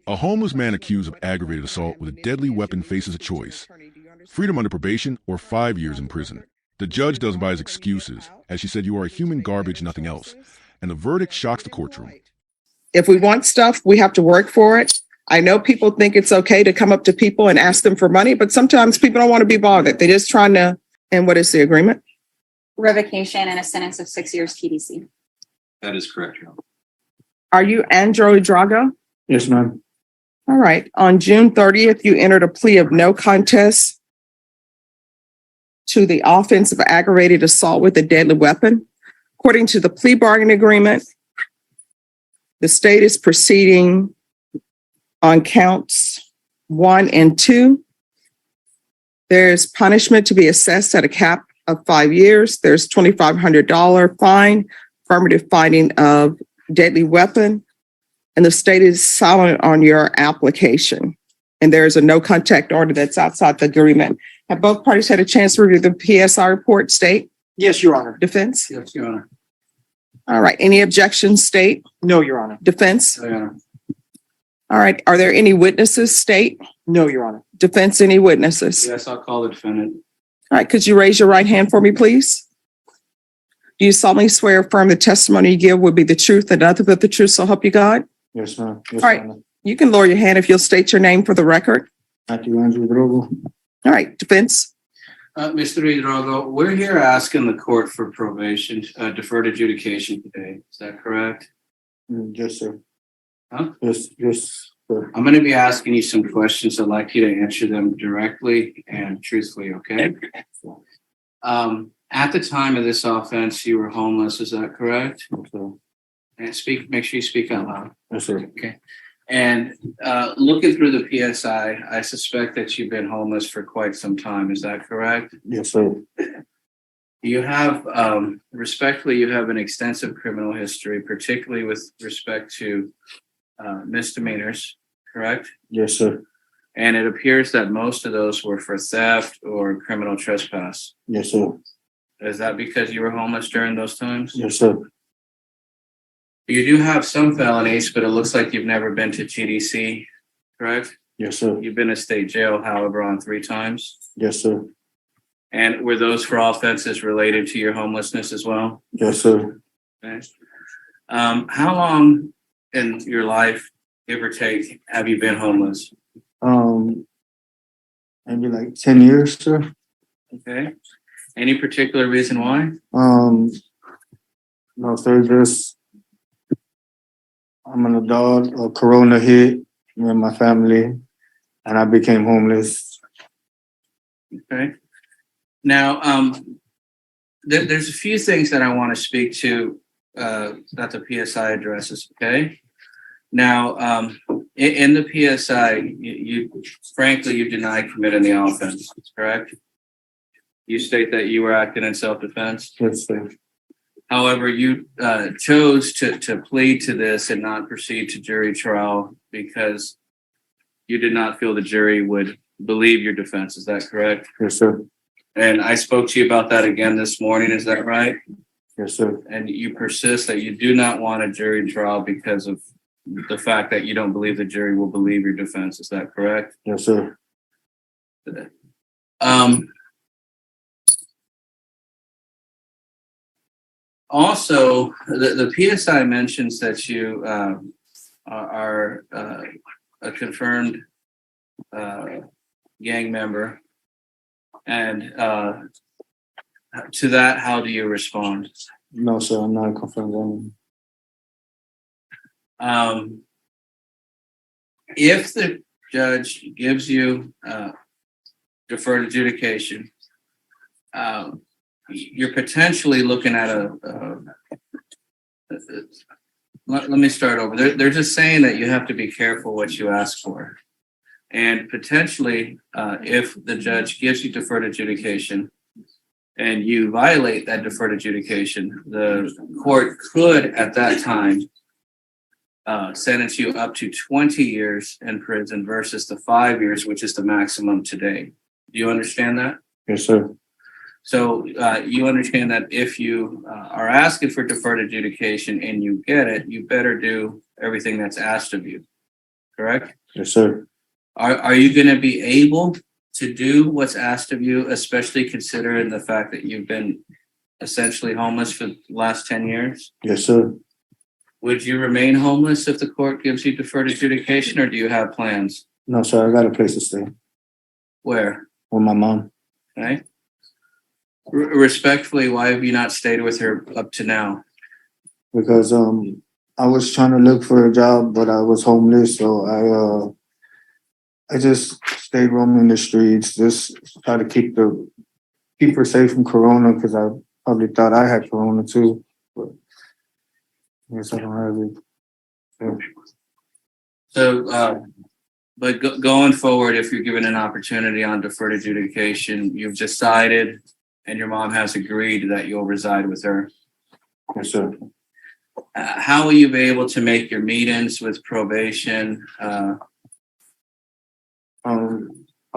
A homeless man accused of aggravated assault with a deadly weapon faces a choice: freedom under probation or 5 years in prison. The judge doesn't buy his excuses, as she said, "You are human garbage, nothing else." And the verdict shocks the courtroom. If we want stuff, we have to work for it. I know people think it's okay to come up to people and ask them for money, but sometimes people don't want to be bothered. They're just trying to. And what is the agreement? Revocation and a sentence of 6 years TDC. That is correct, Your Honor. Are you Andrew Drago? Yes, ma'am. All right. On June 30th, you entered a plea of no contest to the offense of aggravated assault with a deadly weapon. According to the plea bargaining agreement, the state is proceeding on counts 1 and 2. There's punishment to be assessed at a cap of 5 years. There's $2,500 fine, affirmative finding of deadly weapon, and the state is silent on your application. And there's a no contact order that's outside the agreement. Have both parties had a chance to review the PSI report, state? Yes, Your Honor. Defense? Yes, Your Honor. All right. Any objections, state? No, Your Honor. Defense? Your Honor. All right. Are there any witnesses, state? No, Your Honor. Defense, any witnesses? Yes, I'll call the defendant. All right. Could you raise your right hand for me, please? Do you solemnly swear or affirm the testimony you give will be the truth and nothing but the truth, so help you God? Yes, ma'am. Yes, All right. Your Honor. You can lower your hand if you'll state your name for the record. Alonzo Drago. All right. Defense? Mr. Drago, we're here asking the court for probation, deferred adjudication today. Is that correct? Yes, sir. Huh? Yes, sir. I'm going to be asking you some questions. I'd like you to answer them directly and truthfully, okay? At the time of this offense, you were homeless. Is that correct? Yes, sir. And make sure you speak out loud. Yes, sir. Okay. And looking through the PSI, I suspect that you've been homeless for quite some time. Is that correct? Yes, sir. You have, respectfully, you have an extensive criminal history, particularly with respect to misdemeanors, correct? Yes, sir. And it appears that most of those were for theft or criminal trespass. Yes, sir. Is that because you were homeless during those times? Yes, sir. You do have some felonies, but it looks like you've never been to GDC, correct? Yes, sir. You've been to state jail, however, on 3 times. Yes, sir. And were those for offenses related to your homelessness as well? Yes, sir. Okay. How long in your life, give or take, have you been homeless? Maybe like 10 years, sir. Okay. Any particular reason why? No, sir. Just I'm an adult. A corona hit me and my family, and I became homeless. Okay. Now, there's a few things that I want to speak to that the PSI addresses. Okay. Now, in the PSI, you frankly you deny committing the offense. Correct. You state that you were acting in self-defense. Yes, sir. However, you chose to plead to this and not proceed to jury trial because you did not feel the jury would believe your defense. Is that correct? Yes, sir. And I spoke to you about that again this morning. Is that right? Yes, sir. And you persist that you do not want a jury trial because of the fact that you don't believe the jury will believe your defense. Is that correct? Yes, sir. Also, the PSI mentions that you are a confirmed gang member. And to that, how do you respond? No, sir. I'm not confirmed. If the judge gives you deferred adjudication, you're potentially looking at let me start over. They're just saying that you have to be careful what you ask for. And potentially, if the judge gives you deferred adjudication and you violate that deferred adjudication, the court could at that time sentence you up to 20 years in prison versus the 5 years, which is the maximum today. Do you understand that? Yes, sir. So you understand that if you are asking for deferred adjudication and you get it, you better do everything that's asked of you. correct? Yes, sir. Are you going to be able to do what's asked of you, especially considering the fact that you've been essentially homeless for the last 10 years? Yes, sir. Would you remain homeless if the court gives you deferred adjudication, or do you have plans? No, sir. I got a place to stay Where? with my mom. Right? Respectfully, why have you not stayed with her up to now? Because I was trying to look for a job, but I was homeless, so I just stayed roaming the streets, just try to keep her safe from corona, because I probably thought I had corona too, but I guess I don't have it. Yeah. So, but going forward, if you're given an opportunity on deferred adjudication, you've decided and your mom has agreed that you'll reside with her. Yes, sir. How will you be able to make your meetings with probation? I'll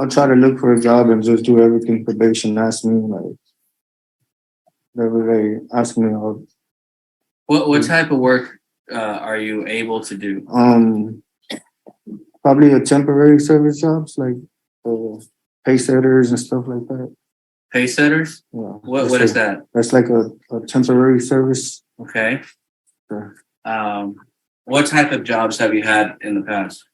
try to look for a job and just do everything probation asks me, like whatever they ask me. What type of work are you able to do? Probably a temporary service jobs, like pay setters and stuff like that. Pay setters? Yeah. What is that? That's like a temporary service. Okay. Sure. What type of jobs have you had in the past?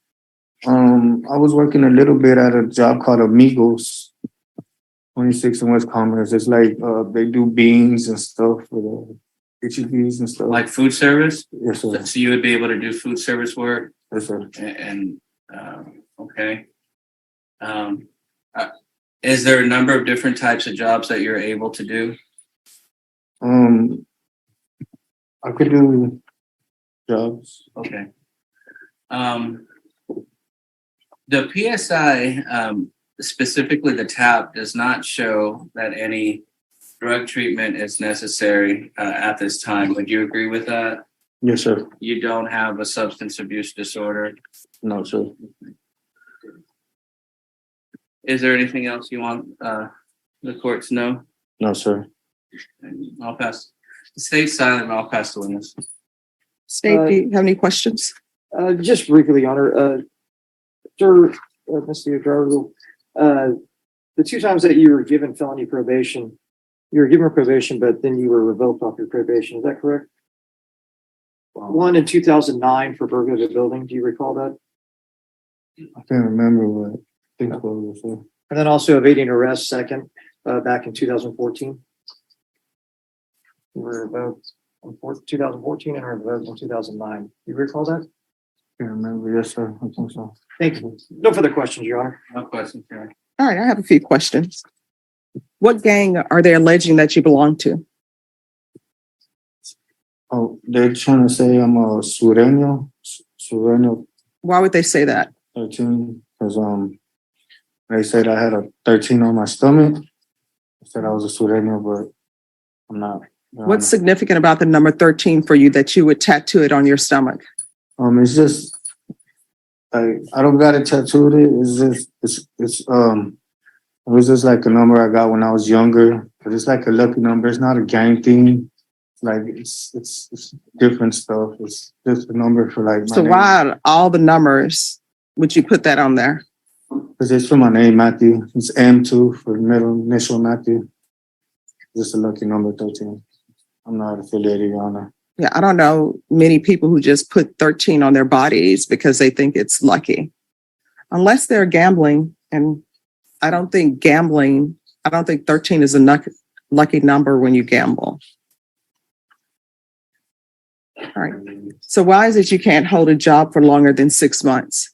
I was working a little bit at a job called Amigos, 26 in West Commerce. It's like they do beans and stuff for the HEBs and stuff. Like food service? Yes, sir. So you would be able to do food service work? Yes, sir. And okay. Is there a number of different types of jobs that you're able to do? I could do jobs. Okay. The PSI, specifically the TAP, does not show that any drug treatment is necessary at this time. Would you agree with that? Yes, sir. You don't have a substance abuse disorder? No, sir. Is there anything else you want the court to know? No, sir. I'll pass. Stay silent and I'll pass the witness. State, do you have any questions? Just briefly, Your Honor, Mr. Drago, the two times that you were given felony probation, you were given probation, but then you were revoked off your probation. Is that correct? One in 2009 for burglary of a building. Do you recall that? I can't remember what. I think so, sir. And then also evading arrest second, back in 2014. You were revoked in 2014 and revoked in 2009. Do you recall that? I can't remember. Yes, sir. I think so. Thank you. No further questions, Your Honor. No questions, Karen. All right, I have a few questions. What gang are they alleging that you belong to? Oh, they're trying to say I'm a Sureño. Why would they say that? 13, because they said I had a 13 on my stomach. They said I was a Sureño, but I'm not. What's significant about the number 13 for you that you would tattoo it on your stomach? It's just like I don't got it tattooed. It was just like a number I got when I was younger. But it's like a lucky number. It's not a gang thing. Like it's different stuff. It's just a number for like. So why out of all the numbers would you put that on there? Because it's for my name, Matthew. It's M2 for the middle initial Matthew. Just a lucky number 13. I'm not affiliated, Your Honor. Yeah, I don't know many people who just put 13 on their bodies because they think it's lucky. Unless they're gambling, and I don't think 13 is a lucky number when you gamble. All right. So why is it you can't hold a job for longer than 6 months?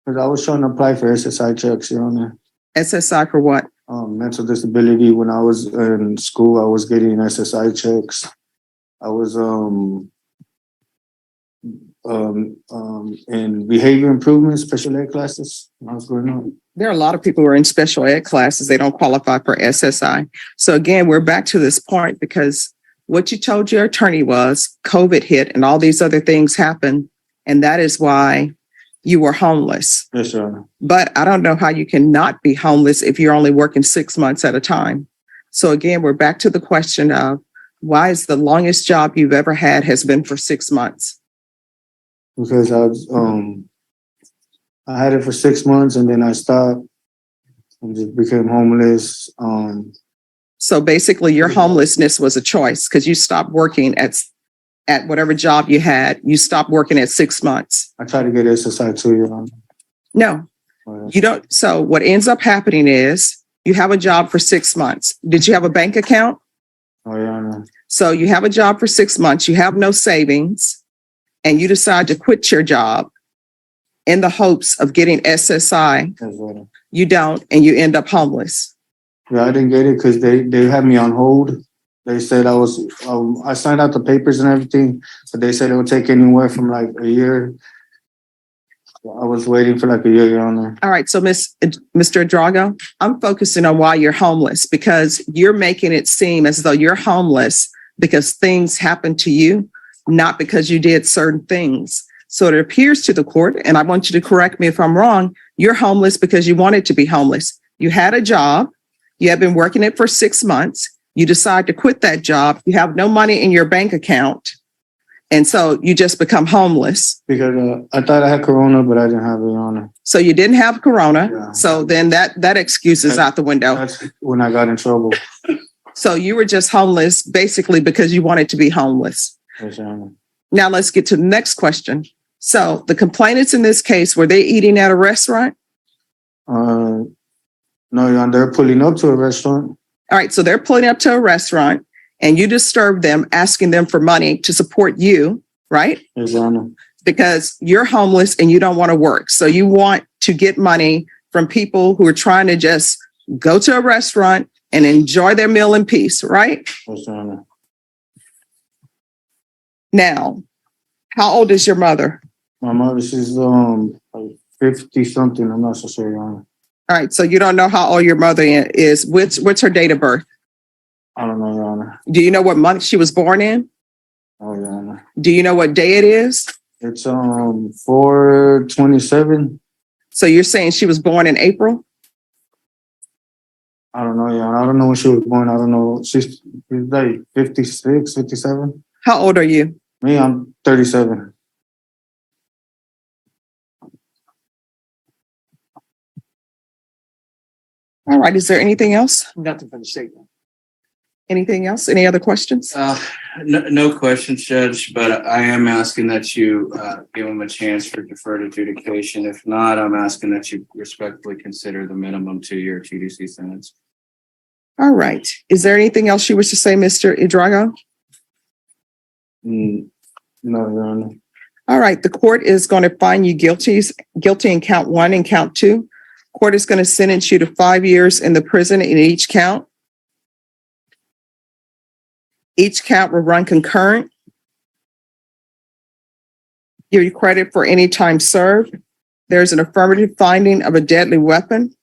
Because I was trying to apply for SSI checks, Your Honor. SSI for what? Mental disability. When I was in school, I was getting SSI checks. I was in behavior improvement special ed classes when I was growing up. There are a lot of people who are in special ed classes. They don't qualify for SSI. So again, we're back to this point because what you told your attorney was COVID hit and all these other things happened. And that is why you were homeless. Yes, Your Honor. But I don't know how you can not be homeless if you're only working 6 months at a time. So again, we're back to the question of why is the longest job you've ever had has been for 6 months? Because I was I had it for 6 months and then I stopped and just became homeless. So basically your homelessness was a choice because you stopped working at whatever job you had. You stopped working at 6 months. I tried to get SSI too, Your Honor. No, But you don't. So what ends up happening is you have a job for 6 months. Did you have a bank account? Oh, Your Honor. So you have a job for 6 months, you have no savings, and you decide to quit your job in the hopes of getting SSI. Yes, Your Honor. You don't, and you end up homeless. Yeah, I didn't get it because they had me on hold. They said I signed out the papers and everything, but they said it would take anywhere from like a year. I was waiting for like a year, Your Honor. All right, so Mr. Drago, I'm focusing on why you're homeless because you're making it seem as though you're homeless because things happened to you, not because you did certain things. So it appears to the court, and I want you to correct me if I'm wrong, you're homeless because you wanted to be homeless. You had a job, you have been working it for 6 months, you decide to quit that job, you have no money in your bank account, and so you just become homeless. Because I thought I had corona, but I didn't have it, Your Honor. So you didn't have corona, Yeah. so then that excuse is out the window. That's when I got in trouble. So you were just homeless basically because you wanted to be homeless. Yes, Your Honor. Now let's get to the next question. So the complainants in this case, were they eating at a restaurant? No, Your Honor, they're pulling up to a restaurant. All right, so they're pulling up to a restaurant and you disturb them, asking them for money to support you, right? Yes, Your Honor. Because you're homeless and you don't want to work. So you want to get money from people who are trying to just go to a restaurant and enjoy their meal in peace, right? Yes, Your Honor. Now, how old is your mother? My mother, she's like 50 something. I'm not so sure, Your Honor. All right, so you don't know how old your mother is. What's her date of birth? I don't know, Your Honor. Do you know what month she was born in? Oh, Your Honor. Do you know what day it is? It's 4/27. So you're saying she was born in April? I don't know, Your Honor. I don't know when she was born. I don't know. She's like 56, 57. How old are you? Me, I'm 37. All right, is there anything else? Nothing from the statement. Anything else? Any other questions? No questions, Judge, but I am asking that you give him a chance for deferred adjudication. If not, I'm asking that you respectfully consider the minimum 2-year TDC sentence. All right. Is there anything else you wish to say, Mr. Drago? No, Your Honor. All right, the court is going to find you guilty in count 1 and count 2. Court is going to sentence you to 5 years in the prison in each count. Each count will run concurrent. Give you credit for any time served. There's an affirmative finding of a deadly weapon.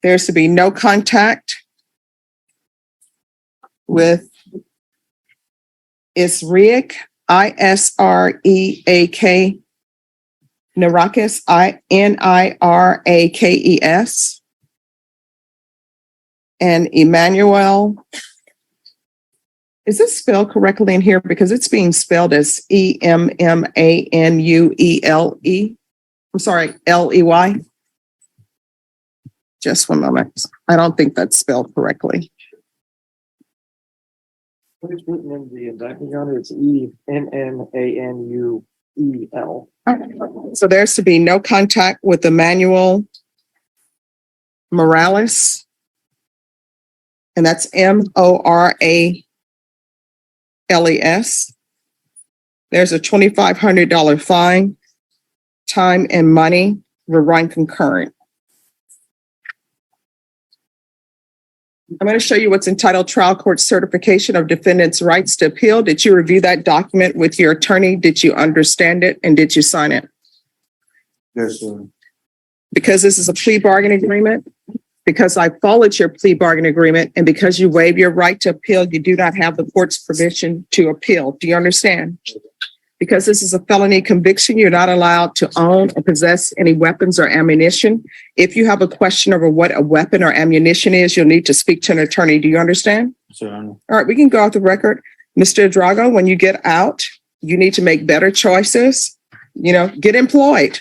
There's to be no contact with Isreak, Isreak, Nirakes, Nirakes, and Emmanuel. Is this spelled correctly in here? Because it's being spelled as Emmanuele. I'm sorry, Ley. Just one moment. I don't think that's spelled correctly. What is written in the indictment, Your Honor? It's Emmanuel. So there's to be no contact with Emmanuel Morales. And that's Morales. There's a $2,500 fine. Time and money will run concurrent. I'm going to show you what's entitled Trial Court Certification of Defendant's Rights to Appeal. Did you review that document with your attorney? Did you understand it? And did you sign it? Yes, sir. Because this is a plea bargain agreement, because I followed your plea bargain agreement, and because you waive your right to appeal, you do not have the court's permission to appeal. Do you understand? Because this is a felony conviction, you're not allowed to own or possess any weapons or ammunition. If you have a question over what a weapon or ammunition is, you'll need to speak to an attorney. Do you understand? Sir, Honor. All right, we can go off the record. Mr. Drago, when you get out, you need to make better choices. get employed.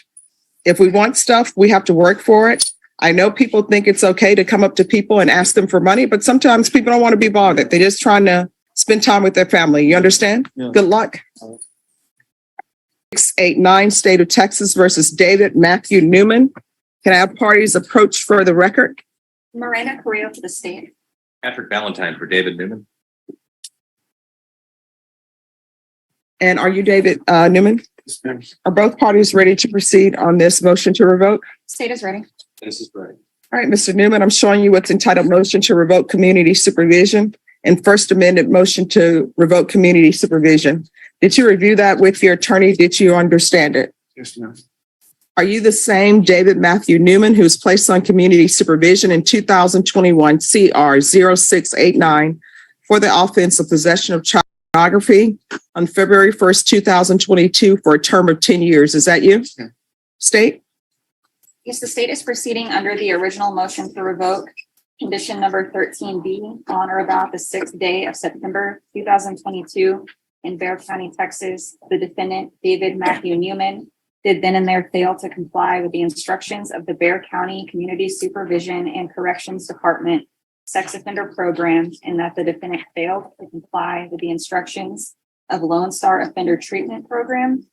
If we want stuff, we have to work for it. I know people think it's okay to come up to people and ask them for money, but sometimes people don't want to be bothered. They're just trying to spend time with their family. You understand? Yeah. Good luck. 689, State of Texas versus David Matthew Newman. Can I have parties approach for the record? Miranda Carrillo to the state. Patrick Valentine for David Newman. And are you David Newman? Are both parties ready to proceed on this motion to revoke? State is ready. This is right. All right, Mr. Newman, I'm showing you what's entitled motion to revoke community supervision and First Amendment motion to revoke community supervision. Did you review that with your attorney? Did you understand it? Yes, ma'am. Are you the same David Matthew Newman who was placed on community supervision in 2021 CR 0689 for the offense of possession of child pornography on February 1st, 2022 for a term of 10 years? Is that you? Yeah. State? Yes, the state is proceeding under the original motion to revoke condition number 13B on or about the 6th day of September 2022 in Bexar County, Texas. The defendant, David Matthew Newman, did then and there fail to comply with the instructions of the Bexar County Community Supervision and Corrections Department sex offender program, and that the defendant failed to comply with the instructions of Lone Star Offender Treatment Program,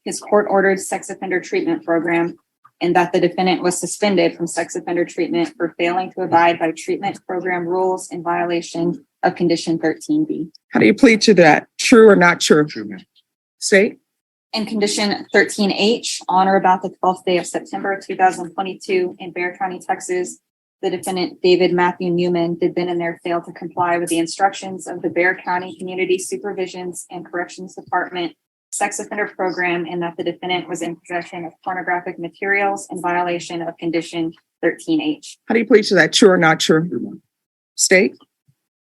his court-ordered sex offender treatment program, and that the defendant was suspended from sex offender treatment for failing to abide by treatment program rules in violation of condition 13B. How do you plead to that? True or not true? True, ma'am. State? And condition 13H, on or about the 12th day of September 2022 in Bexar County, Texas, the defendant, David Matthew Newman, did then and there fail to comply with the instructions of the Bexar County Community Supervisions and Corrections Department sex offender program, and that the defendant was in possession of pornographic materials in violation of condition 13H. How do you plead to that? True or not true? State?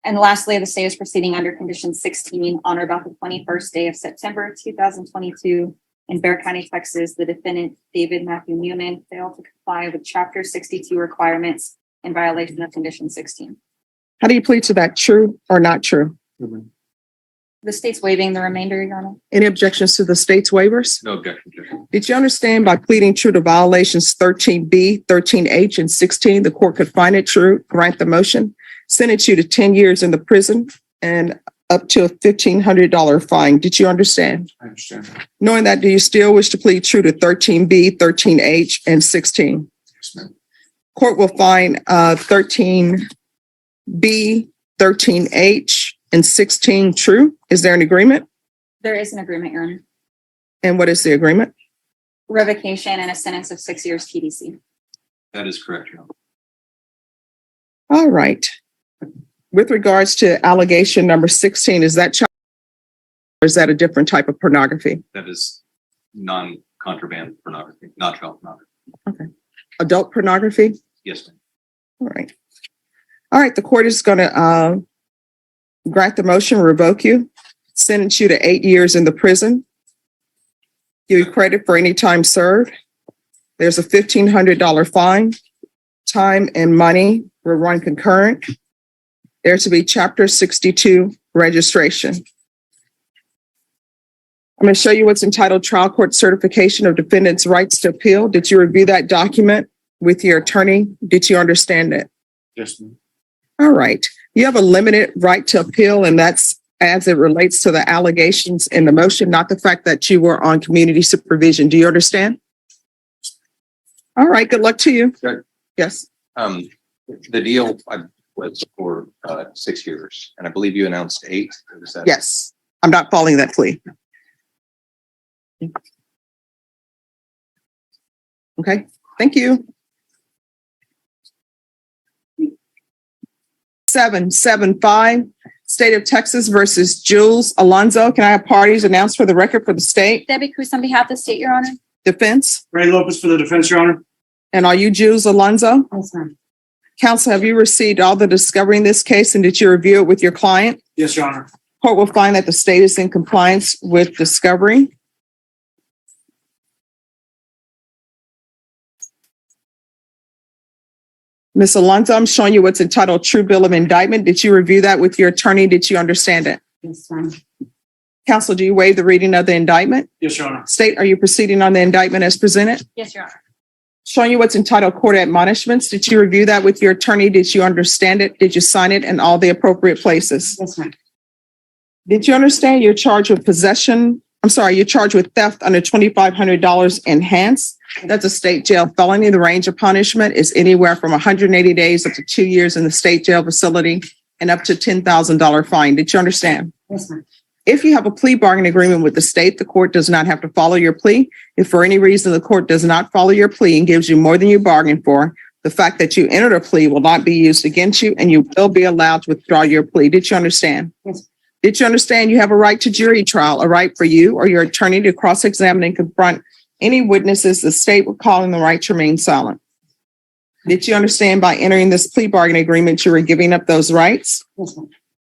And lastly, the state is proceeding under condition 16 on or about the 21st day of September 2022 in Bexar County, Texas. The defendant, David Matthew Newman, failed to comply with Chapter 62 requirements in violation of condition 16. How do you plead to that? True or not true? True, ma'am. The state's waiving the remainder, Your Honor. Any objections to the state's waivers? No objection, Judge. Did you understand by pleading true to violations 13B, 13H, and 16, the court could find it true, grant the motion, sentence you to 10 years in the prison, and up to a $1,500 fine? Did you understand? I understand. Knowing that, do you still wish to plead true to 13B, 13H, and 16? Yes, ma'am. Court will find 13B, 13H, and 16 true. Is there an agreement? There is an agreement, Your Honor. And what is the agreement? Revocation and a sentence of 6 years TDC. That is correct, Your Honor. All right. With regards to allegation number 16, is that child or is that a different type of pornography? That is non-contraband pornography, not child pornography. Adult pornography? Yes, ma'am. All right. All right. The court is going to grant the motion, revoke you, sentence you to 8 years in the prison, give you credit for any time served. There's a $1,500 fine. Time and money will run concurrent. There to be Chapter 62 registration. I'm going to show you what's entitled Trial Court Certification of Defendant's Rights to Appeal. Did you review that document with your attorney? Did you understand it? Yes, ma'am. All right. You have a limited right to appeal, and that's as it relates to the allegations in the motion, not the fact that you were on community supervision. Do you understand? All right. Good luck to you. Good. Yes. The deal was for 6 years, and I believe you announced 8. Is that? Yes. I'm not following that plea. Okay. Thank you. 775, State of Texas versus Jules. Alonzo, can I have parties announced for the record for the state? Debbie Cruz on behalf of the state, Your Honor. Defense? Ray Lopez for the defense, Your Honor. And are you Jules Alonzo? Yes, ma'am. Counsel, have you received all the discovery in this case, and did you review it with your client? Yes, Your Honor. Court will find that the state is in compliance with discovery. Ms. Alonzo, I'm showing you what's entitled True Bill of Indictment. Did you review that with your attorney? Did you understand it? Yes, ma'am. Counsel, do you waive the reading of the indictment? Yes, Your Honor. State, are you proceeding on the indictment as presented? Yes, Your Honor. Showing you what's entitled court admonishments. Did you review that with your attorney? Did you understand it? Did you sign it in all the appropriate places? Yes, ma'am. Did you understand you're charged with you're charged with theft under $2,500 enhanced? That's a state jail felony. The range of punishment is anywhere from 180 days up to 2 years in the state jail facility and up to $10,000 fine. Did you understand? Yes, ma'am. If you have a plea bargain agreement with the state, the court does not have to follow your plea. If for any reason the court does not follow your plea and gives you more than you bargained for, the fact that you entered a plea will not be used against you and you will be allowed to withdraw your plea. Did you understand? Yes. Did you understand you have a right to jury trial, a right for you or your attorney to cross-examine and confront any witnesses the state would call in the right to remain silent? Did you understand by entering this plea bargain agreement, you were giving up those rights? Yes, ma'am.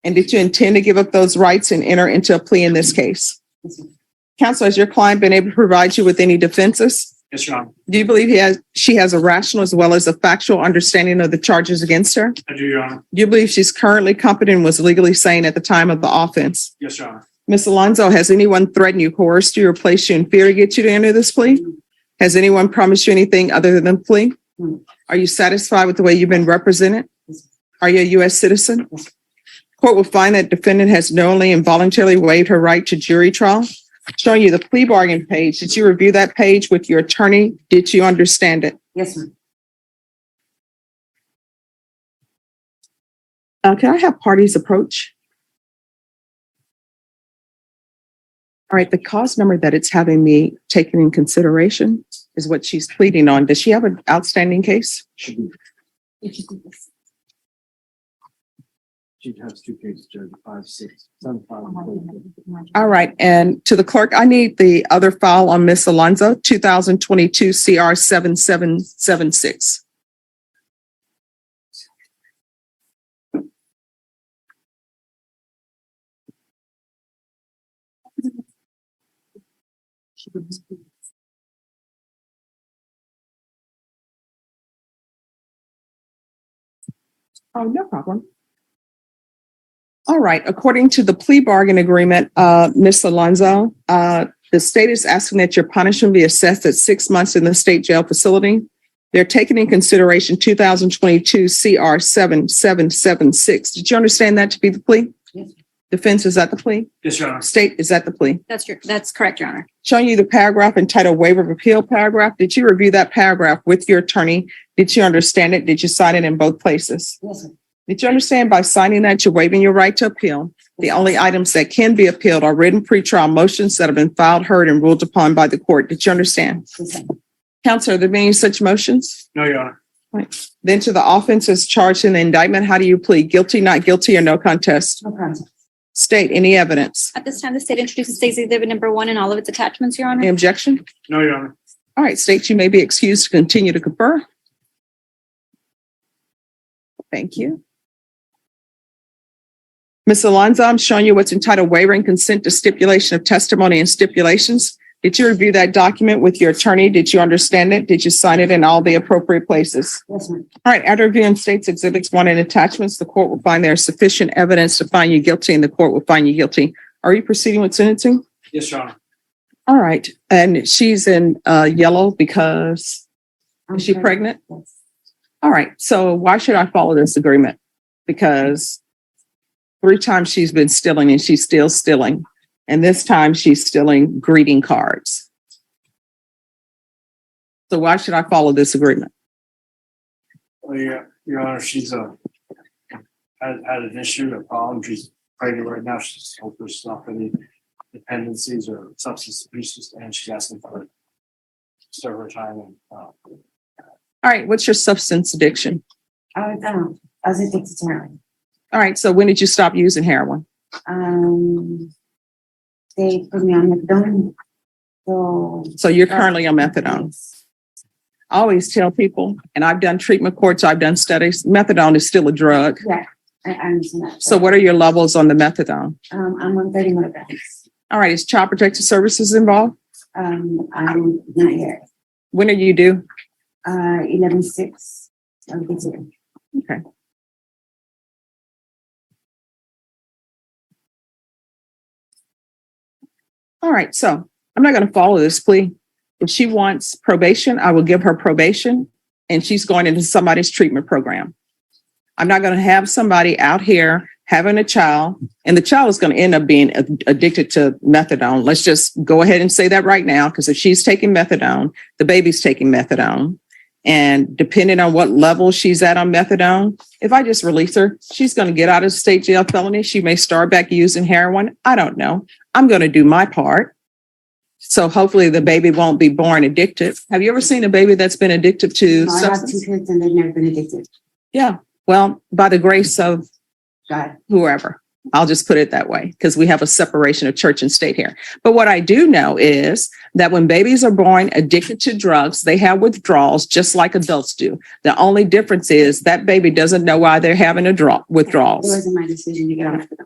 And did you intend to give up those rights and enter into a plea in this case? Yes, ma'am. Counsel, has your client been able to provide you with any defenses? Yes, Your Honor. Do you believe she has a rational as well as a factual understanding of the charges against her? I do, Your Honor. Do you believe she's currently competent and was legally sane at the time of the offense? Yes, Your Honor. Ms. Alonzo, has anyone threatened you, coerced you, or placed you in fear to get you to enter this plea? Has anyone promised you anything other than the plea? No. Are you satisfied with the way you've been represented? Yes. Are you a U.S. citizen? Yes. Court will find that defendant has knowingly and voluntarily waived her right to jury trial. Showing you the plea bargain page. Did you review that page with your attorney? Did you understand it? Yes, ma'am. Can I have parties approach? All right, the cause number that it's having me taken in consideration is what she's pleading on. Does she have an outstanding case? Should be, Did you do this? she has 2 cases, Judge, 5, 6, 7, 5. All right, and to the clerk, I need the other file on Miss Alonzo, 2022 CR 7776. Oh, no problem. All right, according to the plea bargain agreement, Ms. Alonzo, the state is asking that your punishment be assessed at 6 months in the state jail facility. They're taking in consideration 2022 CR 7776. Did you understand that to be the plea? Yes. Defense, is that the plea? Yes, Your Honor. State, is that the plea? That's correct, Your Honor. Showing you the paragraph entitled waiver of appeal paragraph. Did you review that paragraph with your attorney? Did you understand it? Did you sign it in both places? Yes, ma'am. Did you understand by signing that you're waiving your right to appeal? The only items that can be appealed are written pretrial motions that have been filed, heard, and ruled upon by the court. Did you understand? Yes, ma'am. Counselor, are there any such motions? No, Your Honor. Then to the offenses charged in the indictment, how do you plead? Guilty, not guilty, or no contest? No contest. State, any evidence? At this time, the state introduces State's Exhibit Number 1 and all of its attachments, Your Any Honor. objection? No, Your Honor. All right, state, you may be excused to continue to confer. Thank you. Ms. Alonzo, I'm showing you what's entitled waiver and consent to stipulation of testimony and stipulations. Did you review that document with your attorney? Did you understand it? Did you sign it in all the appropriate places? Yes, ma'am. All right, after reviewing State's Exhibits 1 and attachments, the court will find there is sufficient evidence to find you guilty and the court will find you guilty. Are you proceeding with sentencing? Yes, Your Honor. All right, and she's in yellow because, is she pregnant? Yes. All right, so why should I follow this agreement? Because 3 times she's been stealing and she's still stealing. And this time she's stealing greeting cards. So why should I follow this agreement? Well, yeah, Your Honor, she's had an issue, a problem. She's pregnant right now. She's hopeless, not any dependencies or substance abuse, and she's asking for serve her time. All right, what's your substance addiction? I don't know. I was addicted to heroin. All right, so when did you stop using heroin? They put me on methadone. So you're currently on methadone. Yes. I always tell people, and I've done treatment courts, I've done studies, methadone is still a drug. Yeah, I understand that. So what are your levels on the methadone? I'm on 30 milligrams. All right, is Child Protective Services involved? I'm not here. When are you due? 11/6. I'll be here. Okay. All right, so I'm not going to follow this plea. If she wants probation, I will give her probation, and she's going into somebody's treatment program. I'm not going to have somebody out here having a child, and the child is going to end up being addicted to methadone. Let's just go ahead and say that right now, because if she's taking methadone, the baby's taking methadone. And depending on what level she's at on methadone, if I just release her, she's going to get out of state jail felony. She may start back using heroin. I don't know. I'm going to do my part. So hopefully the baby won't be born addicted. Have you ever seen a baby that's been addicted to No, I have substance? 2 kids and they've never been addicted. Yeah. Well, by the grace of God. whoever. I'll just put it that way, because we have a separation of church and state here. But what I do know is that when babies are born addicted to drugs, they have withdrawals just like adults do. The only difference is that baby doesn't know why they're having withdrawals. It wasn't my decision to get on methadone.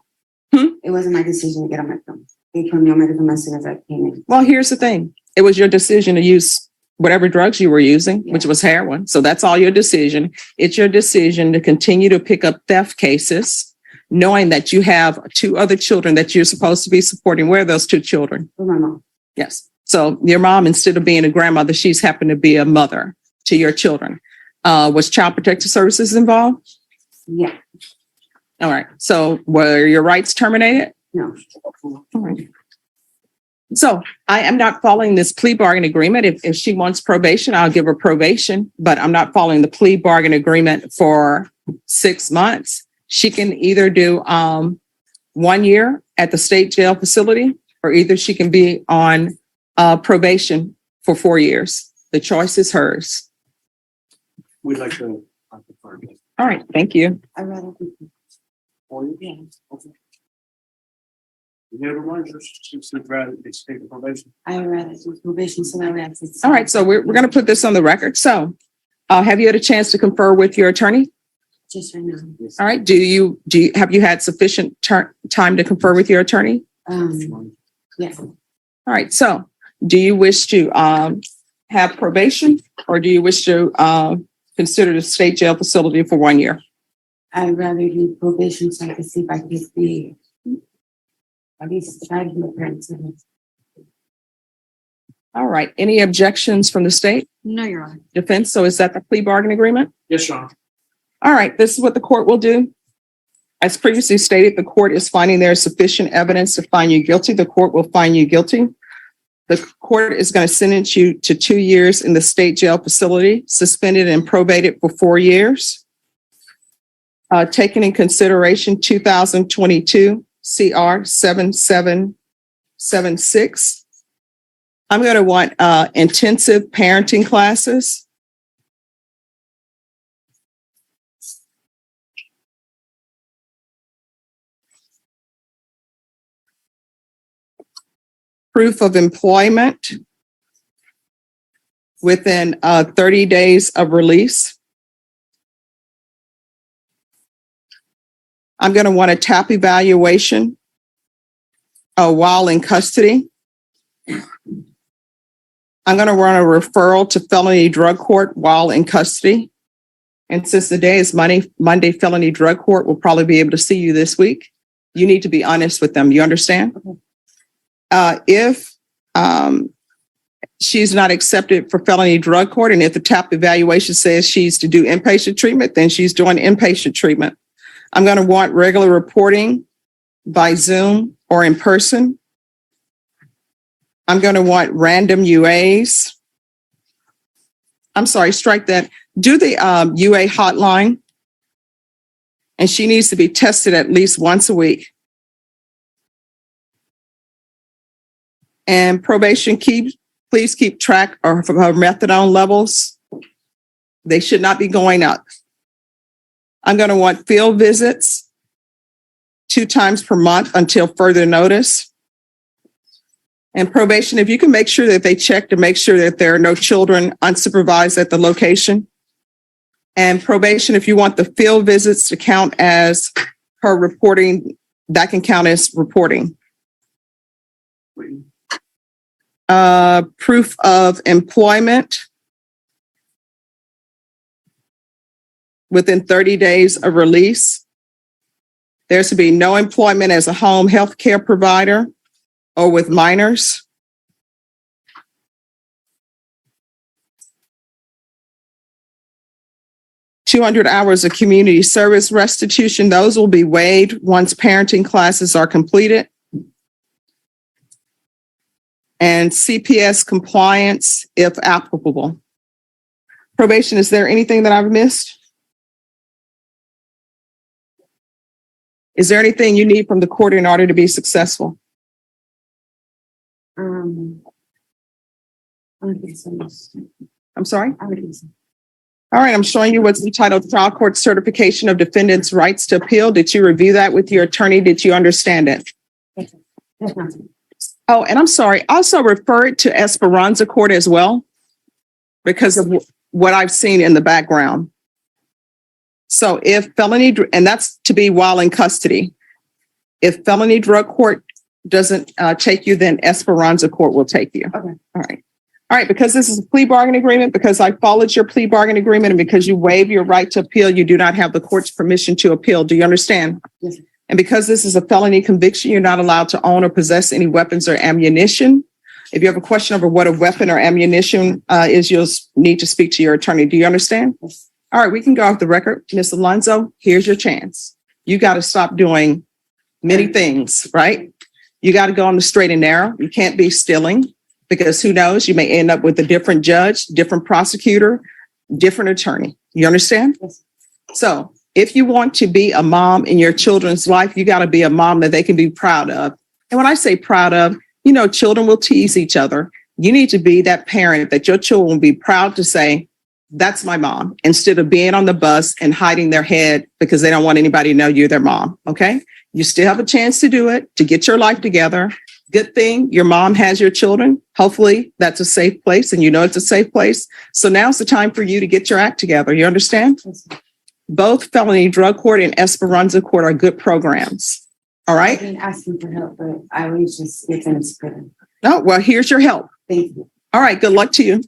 Hmm? It wasn't my decision to get on methadone. They put me on methadone as soon as I came in. Well, here's the thing. It was your decision to use whatever drugs you were using, which was heroin. So that's all your decision. It's your decision to continue to pick up theft cases, knowing that you have 2 other children that you're supposed to be supporting. Where are those 2 children? With my mom. Yes. So your mom, instead of being a grandmother, she's happened to be a mother to your children. Was Child Protective Services involved? Yeah. All right. So were your rights terminated? No. All right. So I am not following this plea bargain agreement. If she wants probation, I'll give her probation, but I'm not following the plea bargain agreement for 6 months. She can either do 1 year at the state jail facility, or either she can be on probation for 4 years. The choice is hers. We'd like to. Prefer this. All right. Thank you. I'd rather be. For you? Yeah. Okay. You have a mind, just rather they take the probation. I'd rather do probation so that way I can. All right. So we're going to put this on the record. So have you had a chance to confer with your attorney? Just right now. All right. Have you had sufficient time to confer with your attorney? Yeah. All right. So do you wish to have probation, or do you wish to consider the state jail facility for 1 year? I'd rather do probation so I can see if I can be at least try to be a parent. All right. Any objections from the state No, Your Honor. defense? So is that the plea bargain agreement? Yes, Your Honor. All right. This is what the court will do. As previously stated, the court is finding there is sufficient evidence to find you guilty. The court will find you guilty. The court is going to sentence you to 2 years in the state jail facility, suspended and probated for 4 years. Taken in consideration 2022 CR 7776. I'm going to want intensive parenting classes. Proof of employment within 30 days of release. I'm going to want a TAP evaluation while in custody. I'm going to run a referral to felony drug court while in custody. And since the day is Monday felony drug court will probably be able to see you this week. You need to be honest with them. You understand? If she's not accepted for felony drug court, and if the TAP evaluation says she's to do inpatient treatment, then she's doing inpatient treatment. I'm going to want regular reporting by Zoom or in person. I'm going to want random UAs. I'm sorry, strike that. Do the UA hotline. And she needs to be tested at least once a week. And probation, please keep track of her methadone levels. They should not be going up. I'm going to want field visits 2 times per month until further notice. And probation, if you can make sure that they check to make sure that there are no children unsupervised at the location. And probation, if you want the field visits to count as her reporting, that can count as reporting. Proof of employment within 30 days of release. There's to be no employment as a home health care provider or with minors. $200 hours of community service restitution. Those will be waived once parenting classes are completed. And CPS compliance if applicable. Probation, is there anything that I've missed? Is there anything you need from the court in order to be successful? I don't think so. I'm sorry? I don't think so. All right, I'm showing you what's entitled Trial Court Certification of Defendant's Rights to Appeal. Did you review that with your attorney? Did you understand it? Yes, ma'am. Oh, and I'm sorry, also refer it to Esperanza Court as well, because of what I've seen in the background. So if felony, and that's to be while in custody. If felony drug court doesn't take you, then Esperanza Court will take you. Okay. All right. All right, because this is a plea bargain agreement, because I followed your plea bargain agreement, and because you waive your right to appeal, you do not have the court's permission to appeal. Do you understand? Yes. And because this is a felony conviction, you're not allowed to own or possess any weapons or ammunition. If you have a question over what a weapon or ammunition is, you'll need to speak to your attorney. Do you understand? Yes. All right, we can go off the record. Ms. Alonzo, here's your chance. You got to stop doing many things, right? You got to go on the straight and narrow. You can't be stealing, because who knows, you may end up with a different judge, different prosecutor, different attorney. You understand? Yes. So if you want to be a mom in your children's life, you got to be a mom that they can be proud of. And when I say proud of, you know, children will tease each other. You need to be that parent that your children will be proud to say, that's my mom, instead of being on the bus and hiding their head because they don't want anybody to know you're their mom. Okay. You still have a chance to do it, to get your life together. Good thing your mom has your children. Hopefully that's a safe place, and you know it's a safe place. So now's the time for you to get your act together. You understand? Yes. Both felony drug court and Esperanza Court are good programs. All I've right. been asking for help, but I always just get finished. No, well, here's your help. Thank you. All right. Good luck to you.